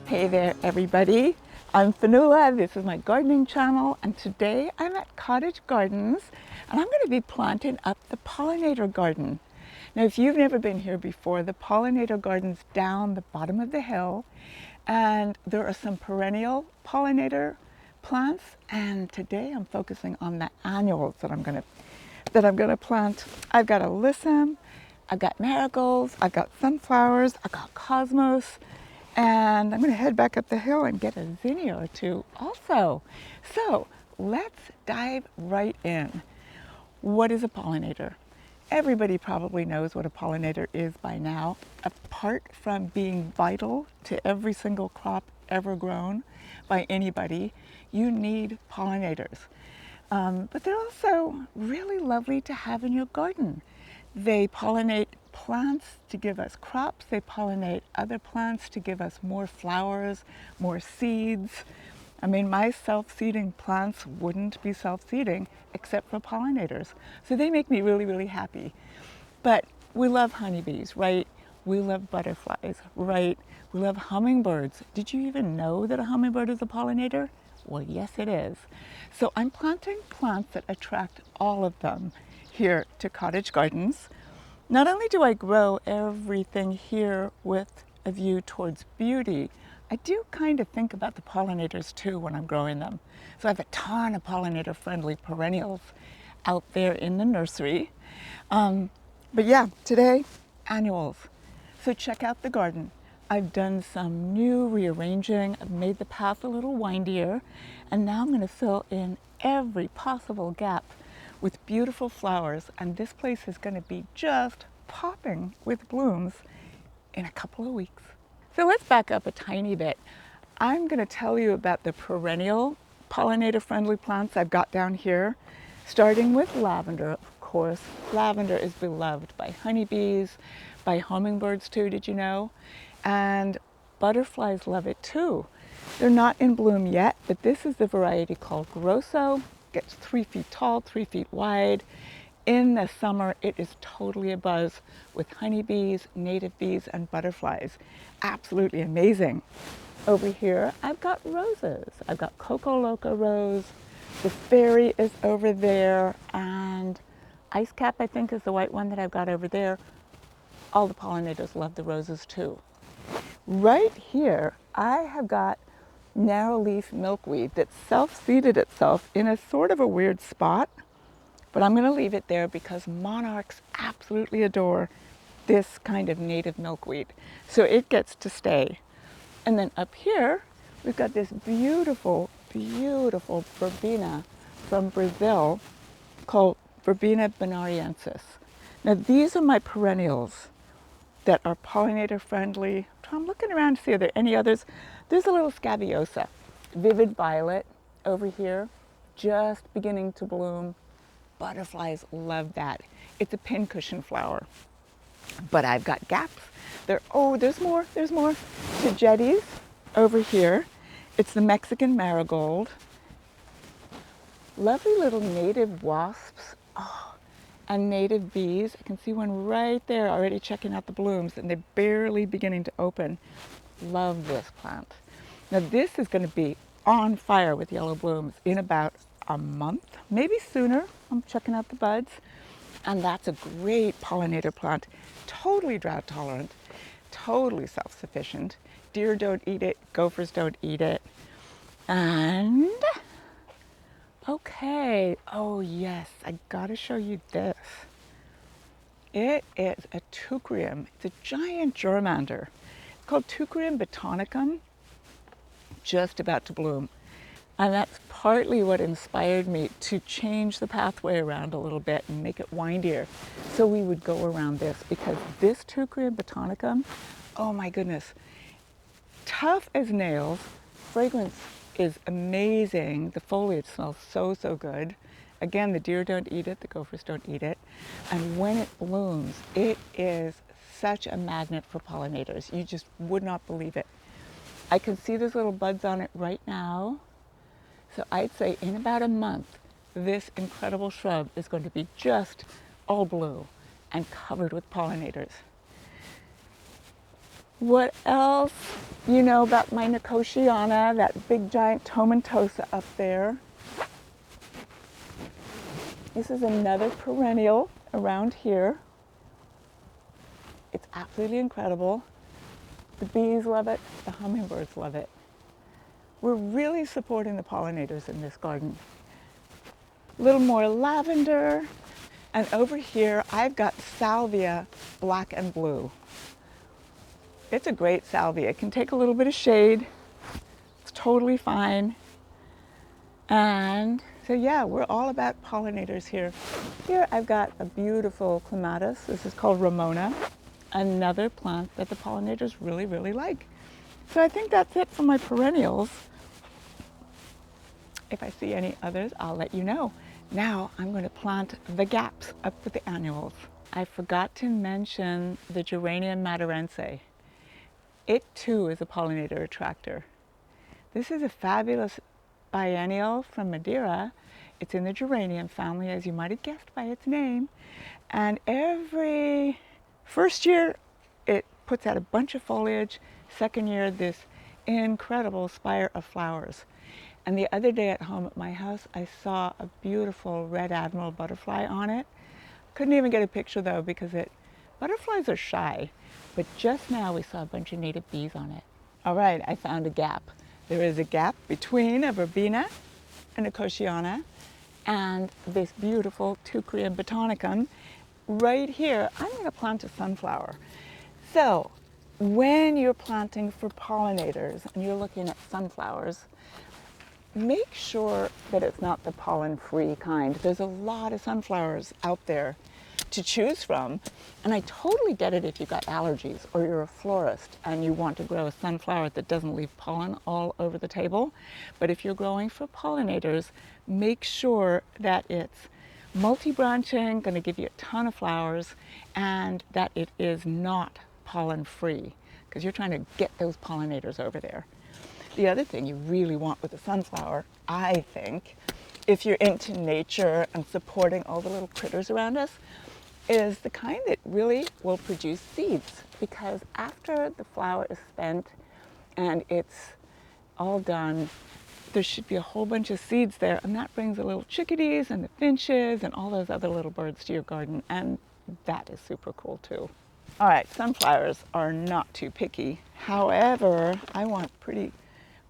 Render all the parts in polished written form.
Hey there everybody, I'm Fanula, this is my gardening channel, and today I'm at Cottage Gardens and I'm going to be planting up the pollinator garden. Now if you've never been here before, the pollinator garden's down the bottom of the hill and there are some perennial pollinator plants, and today I'm focusing on the annuals that I'm going to plant. I've got Alyssum, I've got Marigolds, I've got sunflowers, I've got cosmos, and I'm going to head back up the hill and get a zinnia or two also. So let's dive right in. What is a pollinator? Everybody probably knows what a pollinator is by now. Apart from being vital to every single crop ever grown by anybody, you need pollinators. But they're also really lovely to have in your garden. They pollinate plants to give us crops. They pollinate other plants to give us more flowers, more seeds. I mean, my self-seeding plants wouldn't be self-seeding except for pollinators. So they make me really, really happy. But we love honeybees, right? We love butterflies, right? We love hummingbirds. Did you even know that a hummingbird is a pollinator? Well, yes, it is. So I'm planting plants that attract all of them here to Cottage Gardens. Not only do I grow everything here with a view towards beauty, I do kind of think about the pollinators too when I'm growing them. So I have a ton of pollinator-friendly perennials out there in the nursery. But yeah, today, annuals. So check out the garden. I've done some new rearranging. I've made the path a little windier, and now I'm going to fill in every possible gap with beautiful flowers, and this place is going to be just popping with blooms in a couple of weeks. So let's back up a tiny bit. I'm going to tell you about the perennial pollinator-friendly plants I've got down here, starting with lavender, of course. Lavender is beloved by honeybees, by hummingbirds too, did you know? And butterflies love it too. They're not in bloom yet, but this is the variety called Grosso. Gets 3 feet tall, 3 feet wide. In the summer, it is totally abuzz with honeybees, native bees, and butterflies. Absolutely amazing. Over here, I've got roses. I've got Coco Loco rose. The fairy is over there, and Ice Cap, I think, is the white one that I've got over there. All the pollinators love the roses too. Right here, I have got narrow leaf milkweed that self-seeded itself in a sort of a weird spot, but I'm going to leave it there because monarchs absolutely adore this kind of native milkweed. So it gets to stay. And then up here, we've got this beautiful, beautiful verbena from Brazil called Verbena bonariensis. Now these are my perennials that are pollinator friendly. I'm looking around to see are there any others. There's a little scabiosa, vivid violet over here, just beginning to bloom. Butterflies love that. It's a pincushion flower. But I've got gaps. There's more. Tagetes over here. It's the Mexican marigold. Lovely little native wasps. Oh, and native bees. I can see one right there already checking out the blooms, and they're barely beginning to open. Love this plant. Now this is going to be on fire with yellow blooms in about a month, maybe sooner. I'm checking out the buds, and that's a great pollinator plant. Totally drought tolerant, totally self-sufficient. Deer don't eat it, gophers don't eat it. And okay, oh yes, I gotta show you this. It is a teucrium. It's a giant germander. It's called Teucrium botanicum, just about to bloom. And that's partly what inspired me to change the pathway around a little bit and make it windier. So we would go around this, because this Teucrium botanicum, oh my goodness, tough as nails, fragrance is amazing. The foliage smells so, so good. Again, the deer don't eat it, the gophers don't eat it. And when it blooms, it is such a magnet for pollinators. You just would not believe it. I can see there's little buds on it right now. So I'd say in about a month, this incredible shrub is going to be just all blue and covered with pollinators. What else you know about my Nicotiana, that big giant tomentosa up there? This is another perennial around here. It's absolutely incredible. The bees love it, the hummingbirds love it. We're really supporting the pollinators in this garden. A little more lavender, and over here I've got salvia, black and blue. It's a great salvia. It can take a little bit of shade. It's totally fine. And so yeah, we're all about pollinators here. Here I've got a beautiful clematis. This is called Ramona, another plant that the pollinators really, really like. So I think that's it for my perennials. If I see any others, I'll let you know. Now I'm going to plant the gaps up with the annuals. I forgot to mention the Geranium madarense. It too is a pollinator attractor. This is a fabulous biennial from Madeira. It's in the geranium family, as you might have guessed by its name. And every first year, it puts out a bunch of foliage. Second year, this incredible spire of flowers. And the other day at home at my house, I saw a beautiful red admiral butterfly on it. Couldn't even get a picture though, because butterflies are shy. But just now we saw a bunch of native bees on it. All right, I found a gap. There is a gap between a verbena, a nicotiana, and this beautiful Teucrium botanicum. Right here, I'm going to plant a sunflower. So when you're planting for pollinators and you're looking at sunflowers, make sure that it's not the pollen-free kind. There's a lot of sunflowers out there to choose from, and I totally get it if you've got allergies or you're a florist and you want to grow a sunflower that doesn't leave pollen all over the table. But if you're growing for pollinators, make sure that it's multi-branching, going to give you a ton of flowers, and that it is not pollen-free, because you're trying to get those pollinators over there. The other thing you really want with a sunflower, I think, if you're into nature and supporting all the little critters around us, is the kind that really will produce seeds. Because after the flower is spent and it's all done, there should be a whole bunch of seeds there, and that brings the little chickadees and the finches and all those other little birds to your garden, and that is super cool too. All right, sunflowers are not too picky. However, I want pretty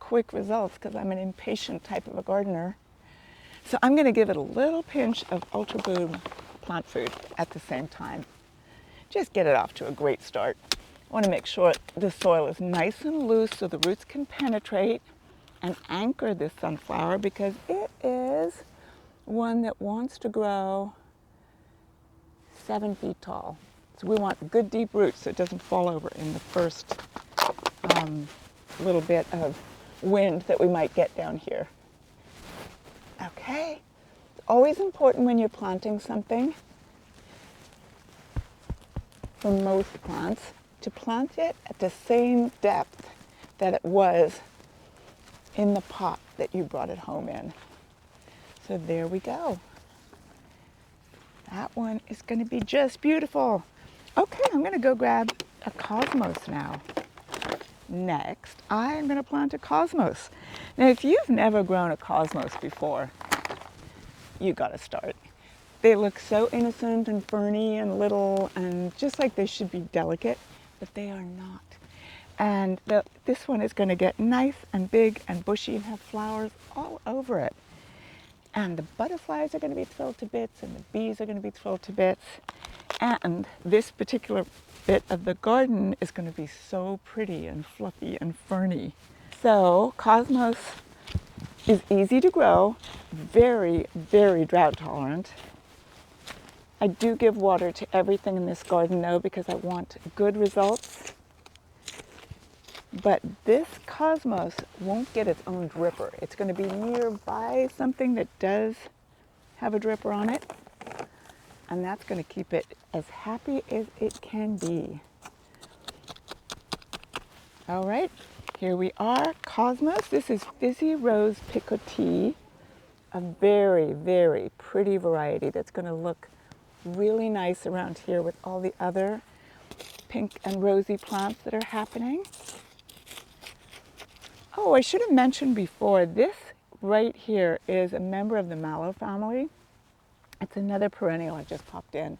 quick results because I'm an impatient type of a gardener. So I'm going to give it a little pinch of Ultra Boom plant food at the same time. Just get it off to a great start. I want to make sure the soil is nice and loose so the roots can penetrate and anchor this sunflower, because it is one that wants to grow 7 feet tall. So we want good deep roots so it doesn't fall over in the first little bit of wind that we might get down here. Okay, it's always important when you're planting something, for most plants, to plant it at the same depth that it was in the pot that you brought it home in. So there we go. That one is going to be just beautiful. Okay, I'm going to go grab a cosmos now. Next, I'm going to plant a cosmos. Now, if you've never grown a cosmos before, you got to start. They look so innocent and ferny and little, and just like they should be delicate, but they are not. And this one is going to get nice and big and bushy and have flowers all over it. And the butterflies are going to be thrilled to bits, and the bees are going to be thrilled to bits. And this particular bit of the garden is going to be so pretty and fluffy and ferny. So cosmos is easy to grow, very, very drought tolerant. I do give water to everything in this garden though, because I want good results. But this cosmos won't get its own dripper. It's going to be nearby something that does have a dripper on it, and that's going to keep it as happy as it can be. All right, here we are, cosmos. This is Fizzy Rose Picotee, a very, very pretty variety that's going to look really nice around here with all the other pink and rosy plants that are happening. Oh, I should have mentioned before, this right here is a member of the mallow family. It's another perennial I just popped in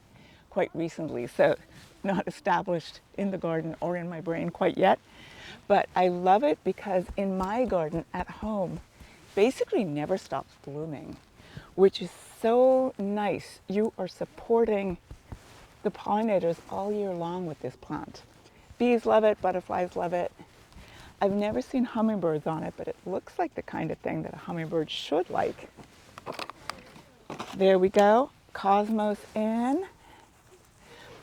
quite recently, so not established in the garden or in my brain quite yet. But I love it because in my garden at home, basically never stops blooming, which is so nice. You are supporting the pollinators all year long with this plant. Bees love it, butterflies love it. I've never seen hummingbirds on it, but it looks like the kind of thing that a hummingbird should like. There we go, Cosmos in.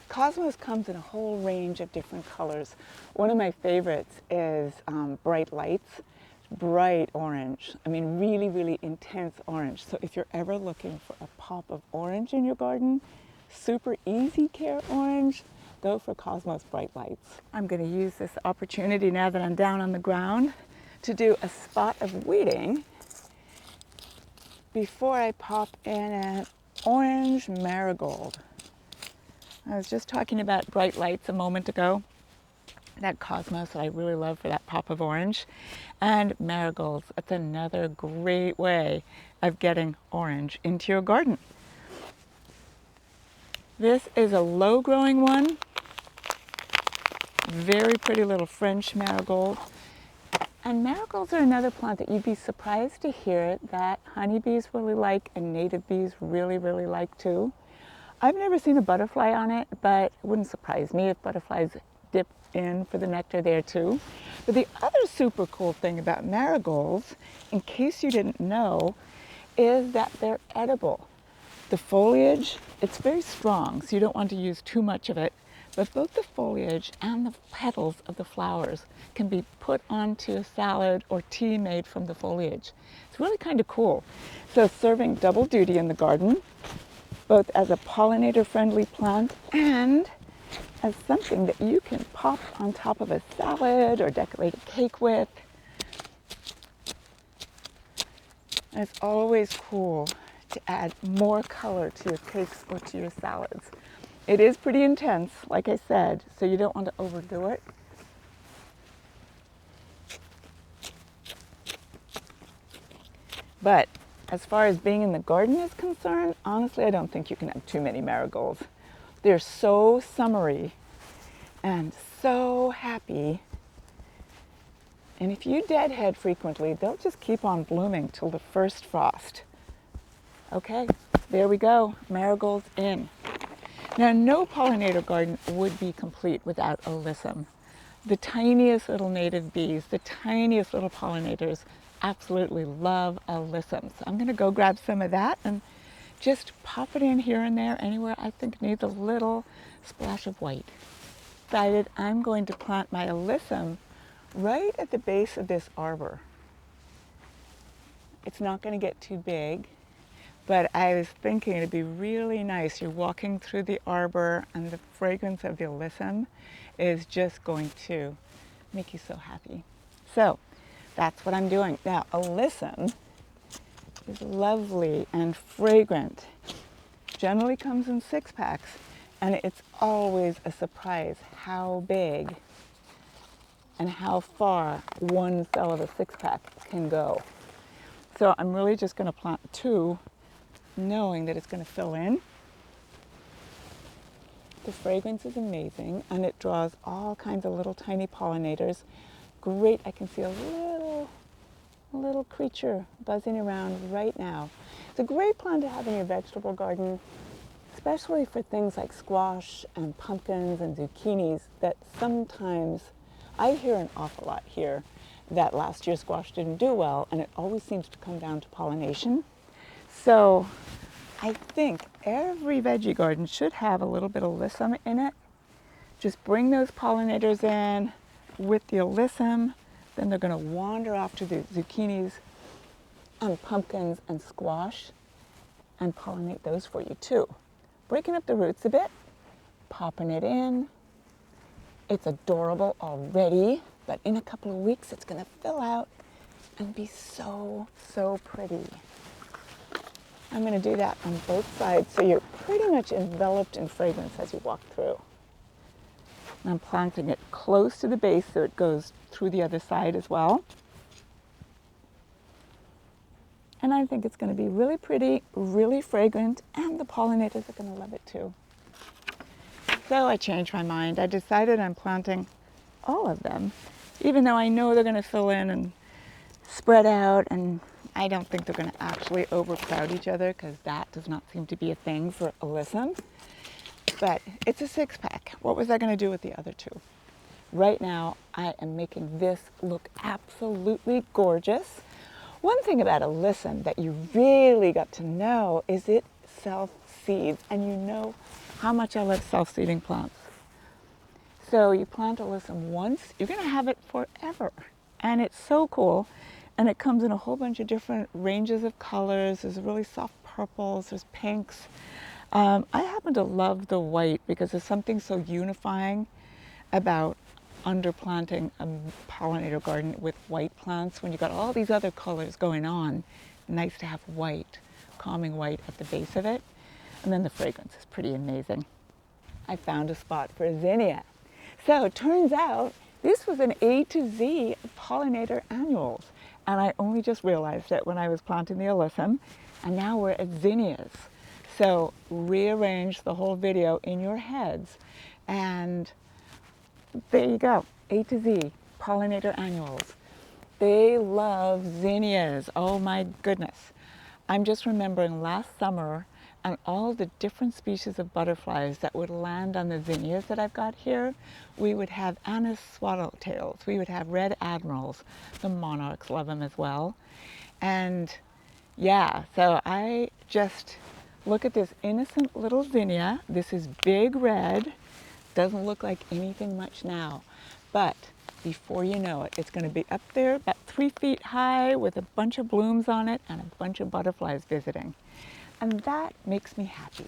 Cosmos comes in a whole range of different colors. One of my favorites is bright lights, bright orange. I mean, really, really intense orange. So if you're ever looking for a pop of orange in your garden, super easy care orange, go for Cosmos Bright Lights. I'm going to use this opportunity now that I'm down on the ground to do a spot of weeding before I pop in an orange marigold. I was just talking about bright lights a moment ago. That Cosmos that I really love for that pop of orange. And marigolds, that's another great way of getting orange into your garden. This is a low growing one. Very pretty little French marigold. And marigolds are another plant that you'd be surprised to hear that honeybees really like and native bees really, really like too. I've never seen a butterfly on it, but it wouldn't surprise me if butterflies dip in for the nectar there too. But the other super cool thing about marigolds, in case you didn't know, is that they're edible. The foliage, it's very strong, so you don't want to use too much of it, but both the foliage and the petals of the flowers can be put onto a salad or tea made from the foliage. It's really kind of cool. So serving double duty in the garden, both as a pollinator-friendly plant and as something that you can pop on top of a salad or decorate a cake with. And it's always cool to add more color to your cakes or to your salads. It is pretty intense, like I said, so you don't want to overdo it. But as far as being in the garden is concerned, honestly, I don't think you can have too many marigolds. They're so summery and so happy. And if you deadhead frequently, they'll just keep on blooming till the first frost. Okay, there we go, marigolds in. Now, no pollinator garden would be complete without Alyssum. The tiniest little native bees, the tiniest little pollinators absolutely love Alyssum. So I'm gonna go grab some of that and just pop it in here and there, anywhere I think needs a little splash of white. Decided I'm going to plant my Alyssum right at the base of this arbor. It's not gonna get too big, but I was thinking it'd be really nice. You're walking through the arbor and the fragrance of the Alyssum is just going to make you so happy. So that's what I'm doing. Now, Alyssum is lovely and fragrant. Generally comes in 6-packs, and it's always a surprise how big and how far one cell of a 6-pack can go. So I'm really just going to plant 2, knowing that it's going to fill in. The fragrance is amazing, and it draws all kinds of little tiny pollinators. Great, I can see a little creature buzzing around right now. It's a great plant to have in your vegetable garden, especially for things like squash and pumpkins and zucchinis that sometimes, I hear an awful lot here that last year squash didn't do well, and it always seems to come down to pollination. So I think every veggie garden should have a little bit of Alyssum in it. Just bring those pollinators in with the Alyssum, then they're going to wander off to the zucchinis and pumpkins and squash and pollinate those for you too. Breaking up the roots a bit, popping it in. It's adorable already, but in a couple of weeks it's going to fill out and be so, so pretty. I'm going to do that on both sides so you're pretty much enveloped in fragrance as you walk through. And I'm planting it close to the base so it goes through the other side as well. And I think it's going to be really pretty, really fragrant, and the pollinators are going to love it too. So I changed my mind. I decided I'm planting all of them, even though I know they're going to fill in and spread out, and I don't think they're going to actually overcrowd each other because that does not seem to be a thing for Alyssum. But it's a 6-pack. What was I going to do with the other 2? Right now, I am making this look absolutely gorgeous. One thing about Alyssum that you really got to know is it self-seeds, and you know how much I love self-seeding plants. So you plant Alyssum once, you're going to have it forever, and it's so cool. And it comes in a whole bunch of different ranges of colors. There's really soft purples, there's pinks. I happen to love the white because there's something so unifying about underplanting a pollinator garden with white plants when you've got all these other colors going on. Nice to have white, calming white at the base of it. And then the fragrance is pretty amazing. I found a spot for a zinnia. So it turns out this was an A to Z of pollinator annuals. And I only just realized it when I was planting the Alyssum. And now we're at zinnias. So rearrange the whole video in your heads, and there you go, A to Z, pollinator annuals. They love zinnias, oh my goodness. I'm just remembering last summer and all the different species of butterflies that would land on the zinnias that I've got here. We would have anise swallowtails, we would have red admirals, the monarchs love them as well. And yeah, so I just look at this innocent little zinnia. This is big red. Doesn't look like anything much now. But before you know it, it's going to be up there about 3 feet high with a bunch of blooms on it and a bunch of butterflies visiting. And that makes me happy.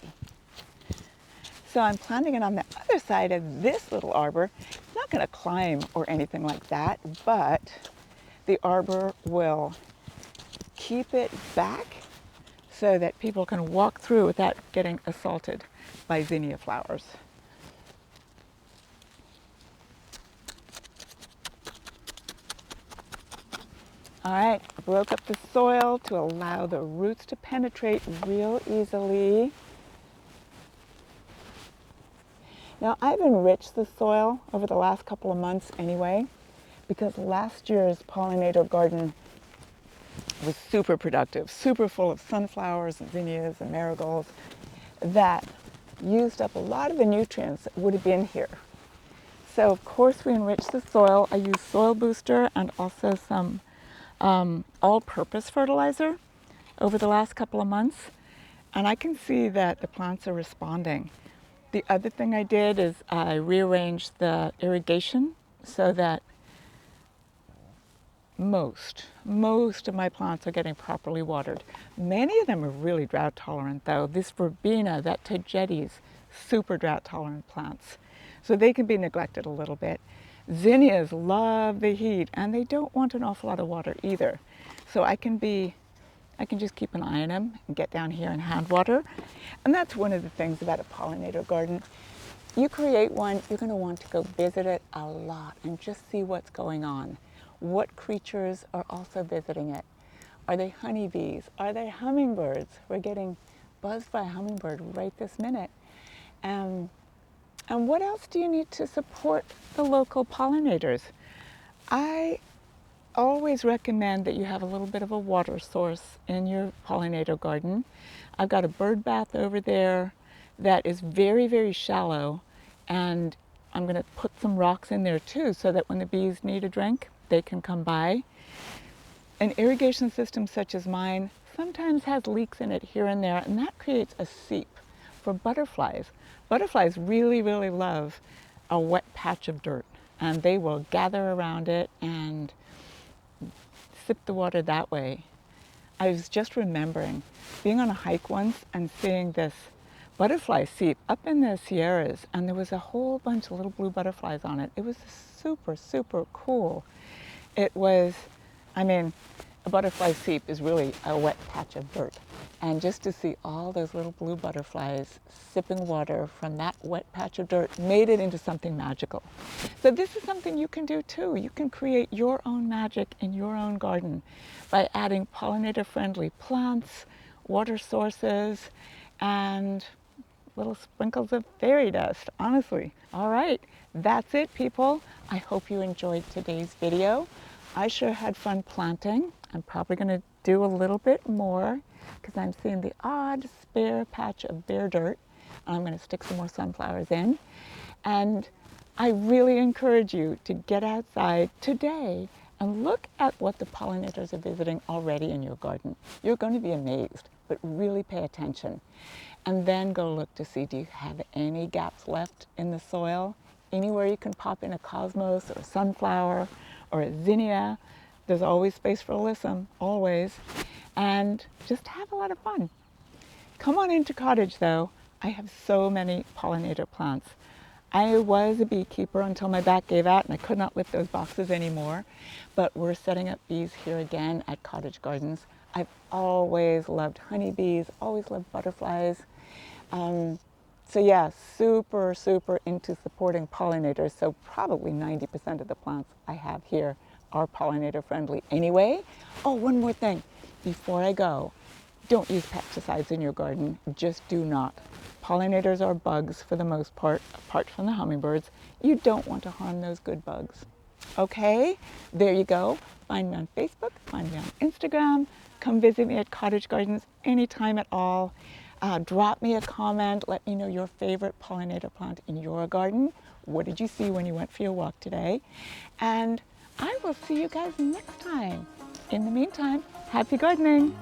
So I'm planting it on the other side of this little arbor. It's not going to climb or anything like that, but the arbor will keep it back so that people can walk through without getting assaulted by zinnia flowers. All right, I broke up the soil to allow the roots to penetrate real easily. Now I've enriched the soil over the last couple of months anyway, because last year's pollinator garden was super productive, super full of sunflowers and zinnias and marigolds that used up a lot of the nutrients that would have been here. So of course we enriched the soil. I used soil booster and also some all-purpose fertilizer over the last couple of months, and I can see that the plants are responding. The other thing I did is I rearranged the irrigation so that most of my plants are getting properly watered. Many of them are really drought tolerant though. This verbena, that tagetes, super drought tolerant plants. So they can be neglected a little bit. Zinnias love the heat and they don't want an awful lot of water either. So I can just keep an eye on them and get down here and hand water. And that's one of the things about a pollinator garden. You create one, you're going to want to go visit it a lot and just see what's going on. What creatures are also visiting it? Are they honeybees? Are they hummingbirds? We're getting buzzed by a hummingbird right this minute. And what else do you need to support the local pollinators? I always recommend that you have a little bit of a water source in your pollinator garden. I've got a bird bath over there that is very, very shallow, and I'm going to put some rocks in there too so that when the bees need a drink, they can come by. An irrigation system such as mine sometimes has leaks in it here and there, and that creates a seep for butterflies. Butterflies really, really love a wet patch of dirt, and they will gather around it and sip the water that way. I was just remembering being on a hike once and seeing this butterfly seep up in the Sierras, and there was a whole bunch of little blue butterflies on it. It was super, super cool. It was, I mean, a butterfly seep is really a wet patch of dirt. And just to see all those little blue butterflies sipping water from that wet patch of dirt made it into something magical. So this is something you can do too. You can create your own magic in your own garden by adding pollinator-friendly plants, water sources, and little sprinkles of fairy dust, honestly. All right, that's it, people. I hope you enjoyed today's video. I sure had fun planting. I'm probably going to do a little bit more because I'm seeing the odd spare patch of bare dirt. I'm going to stick some more sunflowers in. And I really encourage you to get outside today and look at what the pollinators are visiting already in your garden. You're going to be amazed, but really pay attention. And then go look to see, do you have any gaps left in the soil? Anywhere you can pop in a cosmos or a sunflower or a zinnia. There's always space for Alyssum, always. And just have a lot of fun. Come on into Cottage though. I have so many pollinator plants. I was a beekeeper until my back gave out and I could not lift those boxes anymore. But we're setting up bees here again at Cottage Gardens. I've always loved honeybees, always loved butterflies. So yeah, super into supporting pollinators. So probably 90% of the plants I have here are pollinator friendly anyway. Oh, one more thing before I go. Don't use pesticides in your garden, just do not. Pollinators are bugs for the most part, apart from the hummingbirds. You don't want to harm those good bugs. Okay, there you go. Find me on Facebook, find me on Instagram. Come visit me at Cottage Gardens anytime at all. Drop me a comment, let me know your favorite pollinator plant in your garden. What did you see when you went for your walk today? And I will see you guys next time. In the meantime, happy gardening.